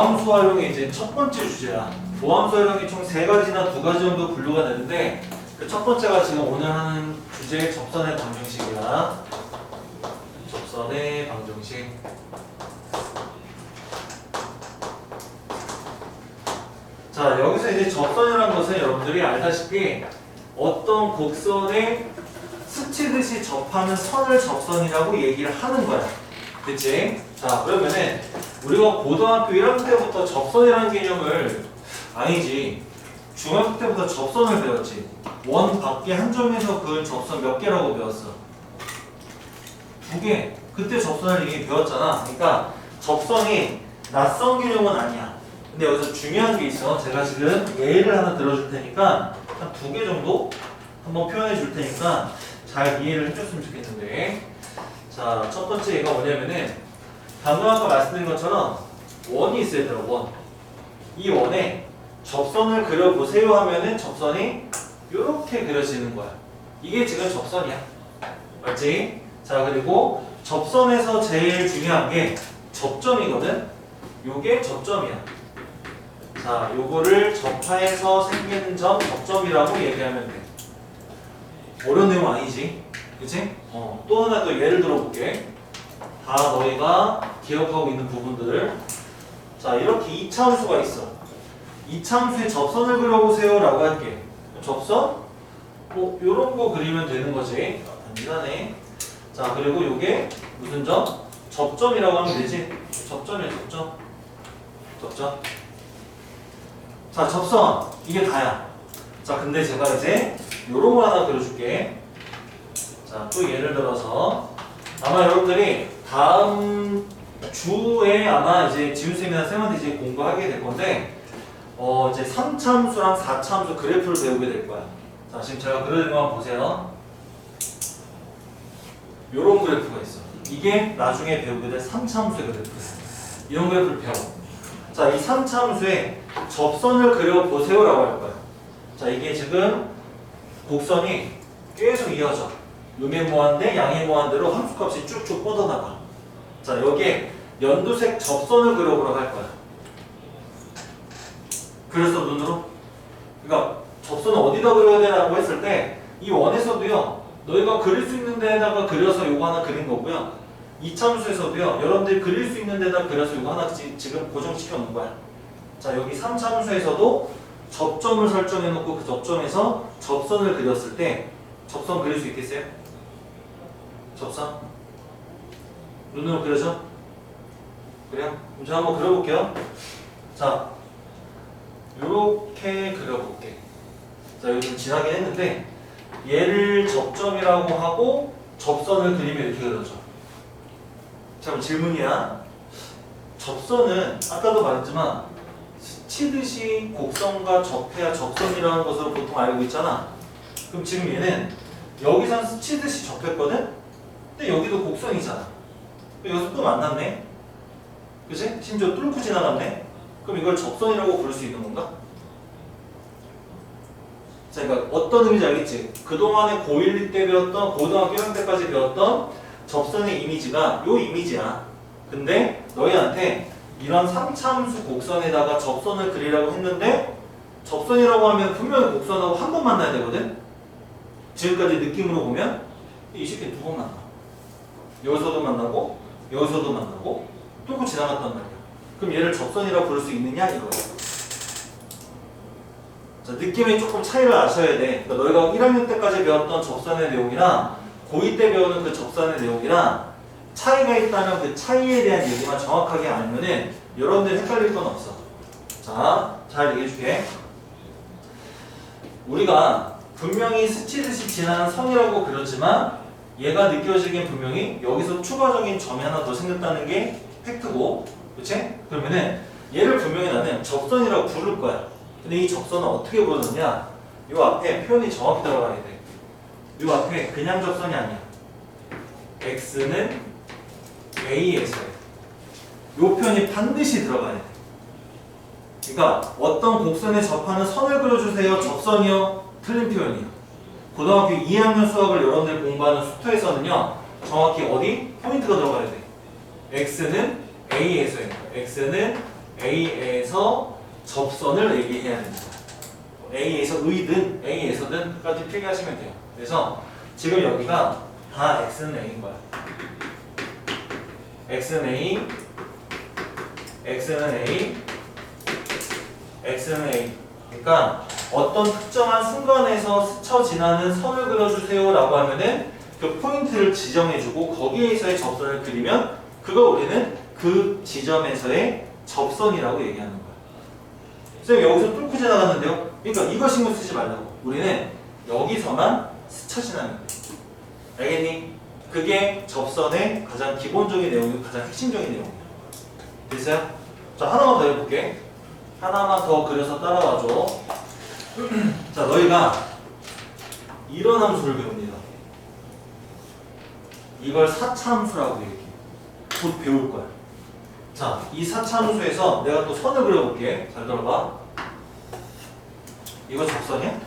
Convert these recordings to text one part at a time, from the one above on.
보함수 활용이 이제 첫 번째 주제야. 보함수 활용이 총 3가지나 2가지 정도 분류가 되는데 그 첫 번째가 지금 오늘 하는 주제 접선의 방정식이야. 접선의 방정식. 자, 여기서 이제 접선이라는 것은 여러분들이 알다시피 어떤 곡선에 스치듯이 접하는 선을 접선이라고 얘기를 하는 거야. 그치? 자, 그러면은 우리가 고등학교 1학년 때부터 접선이라는 개념을 아니지. 중학교 때부터 접선을 배웠지. 원 밖에 한 점에서 그은 접선 몇 개라고 배웠어? 2개. 그때 접선을 이미 배웠잖아. 그러니까 접선이 낯선 개념은 아니야. 근데 여기서 중요한 게 있어. 제가 지금 예를 하나 들어줄 테니까 한 2개 정도 한번 표현해 줄 테니까 잘 이해를 해줬으면 좋겠는데. 자, 첫 번째 얘가 뭐냐면은 방금 아까 말씀드린 것처럼 원이 있어야 돼요. 원. 이 원에 접선을 그려보세요 하면은 접선이 이렇게 그려지는 거야. 이게 지금 접선이야. 맞지? 자, 그리고 접선에서 제일 중요한 게 접점이거든. 요게 접점이야. 자, 요거를 접하에서 생기는 점 접점이라고 얘기하면 돼. 어려운 내용 아니지? 그치? 또 하나 또 예를 들어볼게. 다 너희가 기억하고 있는 부분들. 자, 이렇게 이차함수가 있어. 이차함수에 접선을 그려보세요 라고 할게. 접선? 뭐 요런 거 그리면 되는 거지. 간단하네. 자, 그리고 요게 무슨 점? 접점이라고 하면 되지. 접점이야, 접점. 접점. 자, 접선. 이게 다야. 자, 근데 제가 이제 요런 거 하나 그려줄게. 자, 또 예를 들어서 아마 여러분들이 다음 주에 아마 이제 지훈쌤이나 쌤한테 이제 공부하게 될 건데 이제 3차함수랑 4차함수 그래프를 배우게 될 거야. 자, 지금 제가 그려낸 거 한번 보세요. 요런 그래프가 있어. 이게 나중에 배우게 될 3차함수의 그래프야. 이런 그래프를 배워. 자, 이 3차함수에 접선을 그려보세요 라고 할 거야. 자, 이게 지금 곡선이 계속 이어져. 음의 무한대, 양의 무한대로 함수값이 쭉쭉 뻗어나가. 자, 여기에 연두색 접선을 그려보라고 할 거야. 그래서 눈으로? 그러니까 접선을 어디다 그려야 되라고 했을 때 이 원에서도요, 너희가 그릴 수 있는 데다가 그려서 요거 하나 그린 거고요. 이차함수에서도요, 여러분들이 그릴 수 있는 데다 그려서 요거 하나 지금 고정시켜 놓은 거야. 자, 여기 3차함수에서도 접점을 설정해 놓고 그 접점에서 접선을 그렸을 때 접선 그릴 수 있겠어요? 접선? 눈으로 그려져? 그래요? 그럼 제가 한번 그려볼게요. 자, 요렇게 그려볼게. 자, 여기 좀 지나긴 했는데 얘를 접점이라고 하고 접선을 그리면 이렇게 그려져. 자, 그럼 질문이야. 접선은 아까도 말했지만 스치듯이 곡선과 접해야 접선이라는 것으로 보통 알고 있잖아. 그럼 지금 얘는 여기선 스치듯이 접했거든? 근데 여기도 곡선이잖아. 여기서 또 만났네? 그치? 심지어 뚫고 지나갔네? 그럼 이걸 접선이라고 부를 수 있는 건가? 자, 그러니까 어떤 의미인지 알겠지? 그동안에 고1 때 배웠던, 고등학교 1학년 때까지 배웠던 접선의 이미지가 요 이미지야. 근데 너희한테 이런 3차함수 곡선에다가 접선을 그리라고 했는데 접선이라고 하면 분명히 곡선하고 한 번 만나야 되거든? 지금까지 느낌으로 보면 이 새끼 2번 만나. 여기서도 만나고 여기서도 만나고 뚫고 지나갔단 말이야. 그럼 얘를 접선이라고 부를 수 있느냐 이거야. 자, 느낌의 조금 차이를 아셔야 돼. 그러니까 너희가 1학년 때까지 배웠던 접선의 내용이랑 고2 때 배우는 그 접선의 내용이랑 차이가 있다면 그 차이에 대한 얘기만 정확하게 알면은 여러분들 헷갈릴 건 없어. 자, 잘 얘기해줄게. 우리가 분명히 스치듯이 지나는 선이라고 그렸지만 얘가 느껴지긴 분명히 여기서 추가적인 점이 하나 더 생겼다는 게 팩트고, 그치? 그러면은 얘를 분명히 나는 접선이라고 부를 거야. 근데 이 접선은 어떻게 부르느냐? 요 앞에 표현이 정확히 들어가야 돼. 요 앞에 그냥 접선이 아니야. x는 a에서 요 표현이 반드시 들어가야 돼. 그러니까 어떤 곡선에 접하는 선을 그려주세요. 접선이요? 틀린 표현이요. 고등학교 2학년 수학을 여러분들 공부하는 수투에서는요, 정확히 어디? 포인트가 들어가야 돼. x는 a에서예요. x는 A에서 접선을 얘기해야 됩니다. A에서 의든 A에서든까지 필기하시면 돼요. 그래서 지금 여기가 다 X는 A인 거야. X는 A, X는 A, X는 A. 그러니까 어떤 특정한 순간에서 스쳐 지나는 선을 그려주세요 라고 하면은 그 포인트를 지정해주고 거기에서의 접선을 그리면 그거 우리는 그 지점에서의 접선이라고 얘기하는 거야. 선생님 여기서 뚫고 지나갔는데요? 그러니까 이거 신경 쓰지 말라고. 우리는 여기서만 스쳐 지나는 거야. 알겠니? 그게 접선의 가장 기본적인 내용이고 가장 핵심적인 내용이야. 됐어요? 자, 하나만 더 해볼게. 하나만 더 그려서 따라와줘. 자, 너희가 이런 함수를 배웁니다. 이걸 사차함수라고 얘기해. 곧 배울 거야. 자, 이 사차함수에서 내가 또 선을 그려볼게. 잘 들어봐. 이거 접선이야?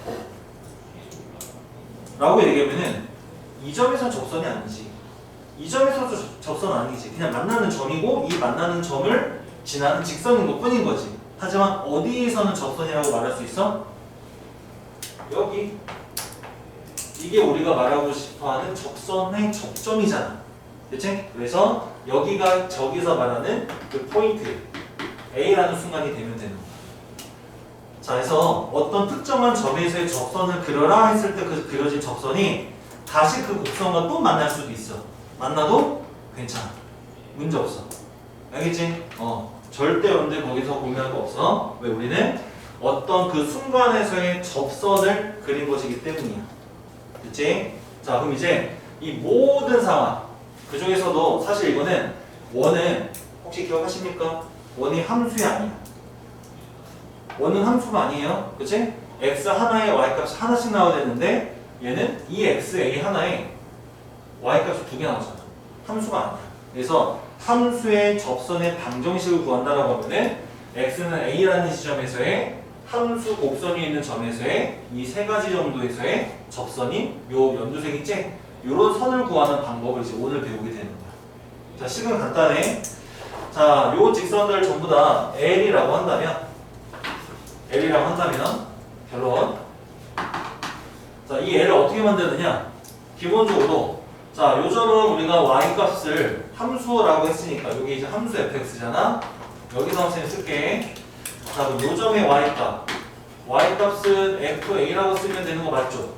라고 얘기하면은 이 점에서 접선이 아니지. 이 점에서도 접선 아니지. 그냥 만나는 점이고 이 만나는 점을 지나는 직선인 것 뿐인 거지. 하지만 어디에서는 접선이라고 말할 수 있어? 여기. 이게 우리가 말하고 싶어하는 접선의 접점이잖아. 그치? 그래서 여기가 저기서 말하는 그 포인트 A라는 순간이 되면 되는 거야. 자, 그래서 어떤 특정한 점에서의 접선을 그려라 했을 때 그 그려진 접선이 다시 그 곡선과 또 만날 수도 있어. 만나도 괜찮아. 문제 없어. 알겠지? 절대 여러분들 거기서 고민할 거 없어. 왜? 우리는 어떤 그 순간에서의 접선을 그린 것이기 때문이야. 그치? 자, 그럼 이제 이 모든 상황 그 중에서도 사실 이거는 원은 혹시 기억하십니까? 원이 함수이 아니야. 원은 함수가 아니에요. 그치? x 하나에 y값이 하나씩 나와야 되는데 얘는 이 xa 하나에 y값이 두 개 나오잖아. 함수가 아니야. 그래서 함수의 접선의 방정식을 구한다라고 하면은 x는 a라는 지점에서의 함수 곡선이 있는 점에서의 이 세 가지 정도에서의 접선이 요 연두색 있지? 요런 선을 구하는 방법을 이제 오늘 배우게 되는 거야. 자, 식은 간단해. 자, 요 직선들 전부 다 L이라고 한다면 결론. 자, 이 L을 어떻게 만드느냐? 기본적으로 자, 요 점은 우리가 y값을 함수라고 했으니까 여기 이제 함수 fx잖아. 여기서 선생님 쓸게. 자, 그럼 요 점의 y값은 fa라고 쓰면 되는 거 맞죠?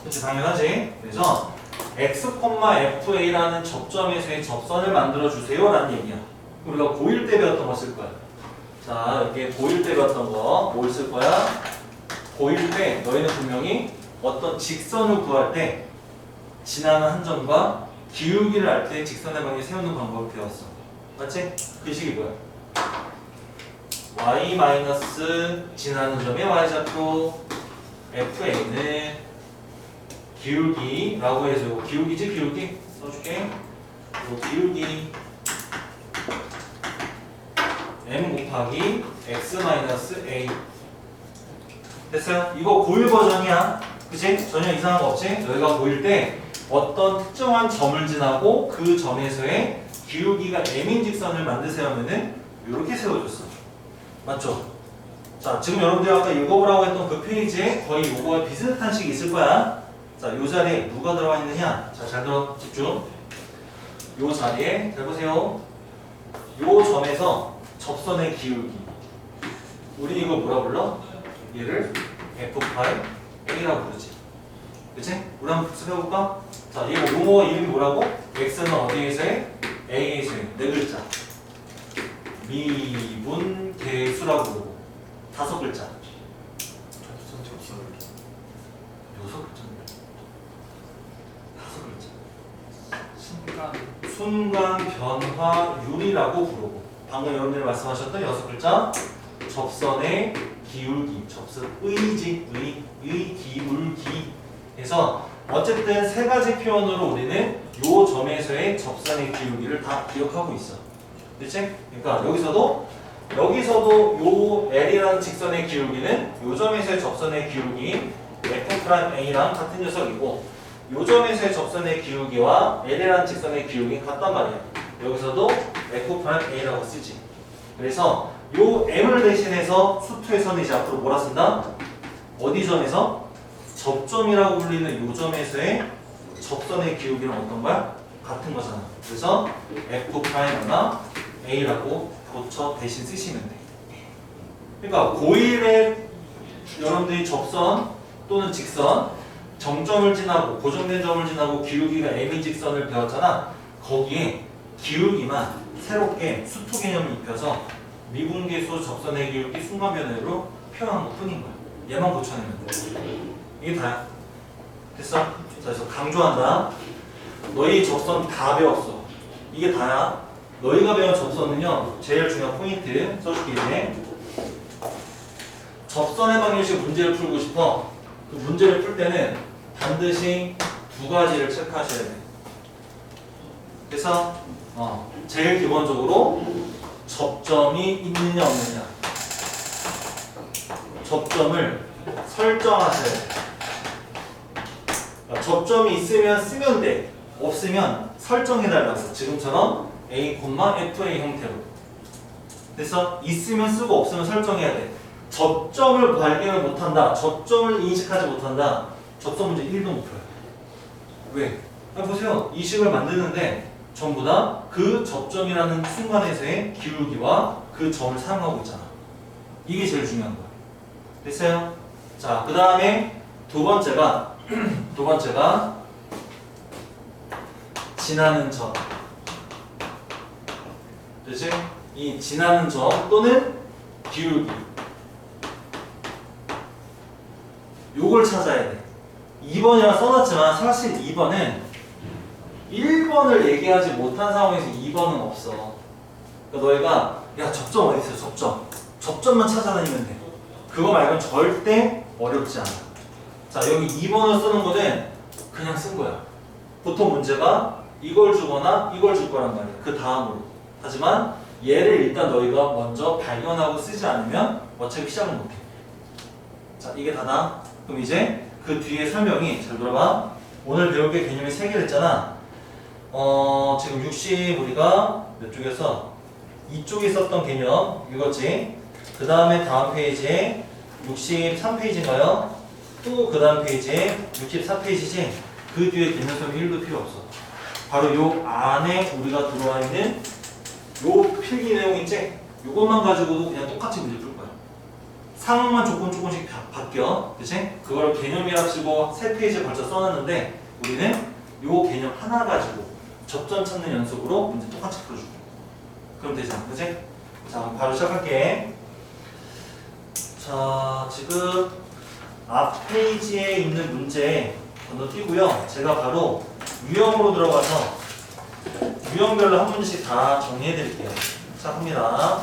그치, 당연하지. 그래서 x, fa라는 접점에서의 접선을 만들어 주세요 라는 얘기야. 우리가 고1 때 배웠던 거 쓸 거야. 자, 이렇게 고1 때 배웠던 거 뭘 쓸 거야? 고1 때 너희는 분명히 어떤 직선을 구할 때 지나는 한 점과 기울기를 알 때 직선의 방향을 세우는 방법을 배웠어. 맞지? 그 식이 뭐야? y 마이너스 지나는 점의 y좌표 fa는 기울기라고 해서 이거 기울기지? 기울기? 써줄게. 이거 기울기 m 곱하기 x 마이너스 a. 됐어요? 이거 고1 버전이야. 그치? 전혀 이상한 거 없지? 너희가 고1 때 어떤 특정한 점을 지나고 그 점에서의 기울기가 m인 직선을 만드세요 하면은 이렇게 세워줬어. 맞죠? 자, 지금 여러분들이 아까 읽어보라고 했던 그 페이지에 거의 요거와 비슷한 식이 있을 거야. 자, 요 자리에 누가 들어가 있느냐? 자, 잘 들어, 집중. 요 자리에, 잘 보세요. 요 점에서 접선의 기울기. 우리 이거 뭐라 불러? 얘를 f'A라고 부르지. 그치? 우리 한번 복습해볼까? 자, 이거 용어 이름이 뭐라고? x는 어디에서의? a에서의 네 글자. 미분계수라고 부르고 5글자. 순간 변화율이라고 부르고 방금 여러분들이 말씀하셨던 6글자 접선의 기울기, 접선의지, 의 기울기 해서 어쨌든 세 가지 표현으로 우리는 요 점에서의 접선의 기울기를 다 기억하고 있어. 그치? 그러니까 여기서도 요 L이라는 직선의 기울기는 요 점에서의 접선의 기울기 F'A랑 같은 녀석이고 요 점에서의 접선의 기울기와 L이라는 직선의 기울기 같단 말이야. 여기서도 F'A라고 쓰지. 그래서 요 m을 대신해서 수투에서는 이제 앞으로 뭐라 쓴다? 어디 점에서? 접점이라고 불리는 요 점에서의 접선의 기울기는 어떤 거야? 같은 거잖아. 그래서 f 프라임 얼마? a라고 고쳐 대신 쓰시면 돼. 그러니까 고1에 여러분들이 접선 또는 직선 정점을 지나고 고정된 점을 지나고 기울기가 m인 직선을 배웠잖아. 거기에 기울기만 새롭게 수투 개념을 입혀서 미분계수 접선의 기울기 순간 변화로 표현한 것 뿐인 거야. 얘만 고쳐내면 돼. 이게 다야. 됐어? 자, 그래서 강조한다. 너희 접선 다 배웠어. 이게 다야. 너희가 배운 접선은요, 제일 중요한 포인트 써줄게 이제. 접선의 방정식 문제를 풀고 싶어. 그 문제를 풀 때는 반드시 두 가지를 체크하셔야 돼. 그래서 제일 기본적으로 접점이 있느냐 없느냐. 접점을 설정하셔야 돼. 그러니까 접점이 있으면 쓰면 돼. 없으면 설정해달라고. 지금처럼 A, FA 형태로. 그래서 있으면 쓰고 없으면 설정해야 돼. 접점을 발견을 못한다. 접점을 인식하지 못한다. 접점 문제 1도 못 풀어요. 왜? 보세요. 이 식을 만드는데 전부 다 그 접점이라는 순간에서의 기울기와 그 점을 사용하고 있잖아. 이게 제일 중요한 거야. 됐어요? 자, 그 다음에 두 번째가 지나는 점. 그치? 이 지나는 점 또는 기울기. 요걸 찾아야 돼. 2번이라 써놨지만 사실 2번은 1번을 얘기하지 못한 상황에서 2번은 없어. 그러니까 너희가 야 접점 어디 있어? 접점만 찾아다니면 돼. 그거 말고는 절대 어렵지 않아. 자, 여기 2번을 쓰는 거는 그냥 쓴 거야. 보통 문제가 이걸 주거나 이걸 줄 거란 말이야. 그 다음으로. 하지만 얘를 일단 너희가 먼저 발견하고 쓰지 않으면 어차피 시작을 못해. 자, 이게 다다. 그럼 이제 그 뒤에 설명이 잘 들어봐. 오늘 배울 게 개념이 3개를 했잖아. 지금 60 우리가 몇 쪽에서 이쪽에 있었던 개념 읽었지? 그 다음에 다음 페이지에 63페이지인가요? 또 그 다음 페이지에 64페이지지? 그 뒤에 개념 설명 1도 필요 없어. 바로 요 안에 우리가 들어와 있는 요 필기 내용 있지? 요것만 가지고도 그냥 똑같이 문제 풀 거야. 상황만 조금씩 바뀌어. 그치? 그걸 개념이라 치고 3페이지에 걸쳐 써놨는데 우리는 요 개념 하나 가지고 접점 찾는 연습으로 문제 똑같이 풀어줄게. 그럼 되잖아. 그치? 자, 그럼 바로 시작할게. 자, 지금 앞 페이지에 있는 문제 건너뛰고요. 제가 바로 유형으로 들어가서 유형별로 한 문제씩 다 정리해 드릴게요. 시작합니다.